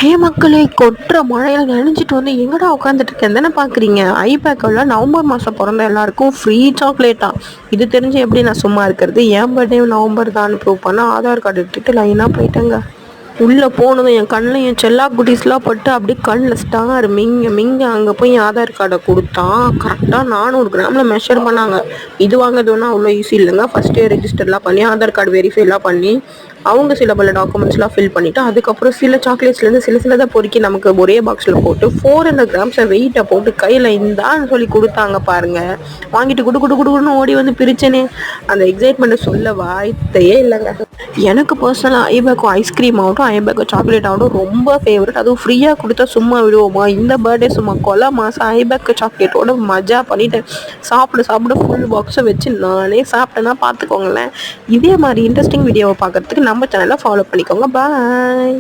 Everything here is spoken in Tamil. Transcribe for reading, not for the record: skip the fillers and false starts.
ஹே மக்களே, கொட்டுற மழையில் நனைஞ்சிட்டு வந்து எங்கடா உட்காந்துட்டு இருக்கேன் தானே பார்க்குறீங்க. ஐபேக்கில் நவம்பர் மாதம் பிறந்த எல்லாருக்கும் ஃப்ரீ சாக்லேட்டா. இது தெரிஞ்சு எப்படி நான் சும்மா இருக்கிறது. என் பர்த்டே நவம்பர் தான் ப்ரூவ் பண்ண ஆதார் கார்டு எடுத்துகிட்டு லைனாக போயிட்டேங்க. உள்ளே போனதும் என் கண்ணில் என் செல்லா குட்டீஸ்லாம் பட்டு அப்படியே கண்ணில் ஸ்டார் மிங்க அங்கே போய் என் ஆதார் கார்டை கொடுத்தான். கரெக்டாக 400 கிராமில் மெஷர் பண்ணாங்க. இது வாங்குறதுன்னா அவ்வளோ ஈஸி இல்லைங்க. ஃபஸ்ட்டே ரெஜிஸ்டர்லாம் பண்ணி ஆதார் கார்டு வெரிஃபைலாம் பண்ணி அவங்க சில பல டாக்குமெண்ட்ஸ்லாம் ஃபில் பண்ணிவிட்டு அதுக்கப்புறம் சில சாக்லேட்ஸ்லேருந்து சிலதை பொறுக்கி நமக்கு ஒரே பாக்ஸில் போட்டு 400 கிராம்ஸை வெயிட்டை போட்டு கையில் இந்தான்னு சொல்லி கொடுத்தாங்க பாருங்கள். வாங்கிட்டு குடுன்னு ஓடி வந்து பிரிச்சனே. அந்த எக்ஸைட்மெண்ட்டை சொல்ல வாய்த்தையே இல்லைங்க. எனக்கு பர்சனலாக ஐபேக்கும் ஐஸ்கிரீம் ஆகட்டும் ஐபேக்கும் சாக்லேட் ஆகட்டும் ரொம்ப ஃபேவரட். அதுவும் ஃப்ரீயாக கொடுத்தா சும்மா விடுவோமா. இந்த பர்த்டே சும்மா கொலை மாதம் ஐபேக்கு சாக்லேட்டோட மஜா பண்ணிவிட்டேன். சாப்பிட ஃபுல் பாக்ஸை வச்சு நானே சாப்பிட்டேன்னா பார்த்துக்கோங்களேன். இதே மாதிரி இன்ட்ரெஸ்டிங் வீடியோவை பார்க்குறதுக்கு நம்ம சேனலை ஃபாலோ பண்ணிக்கோங்க. பாய்.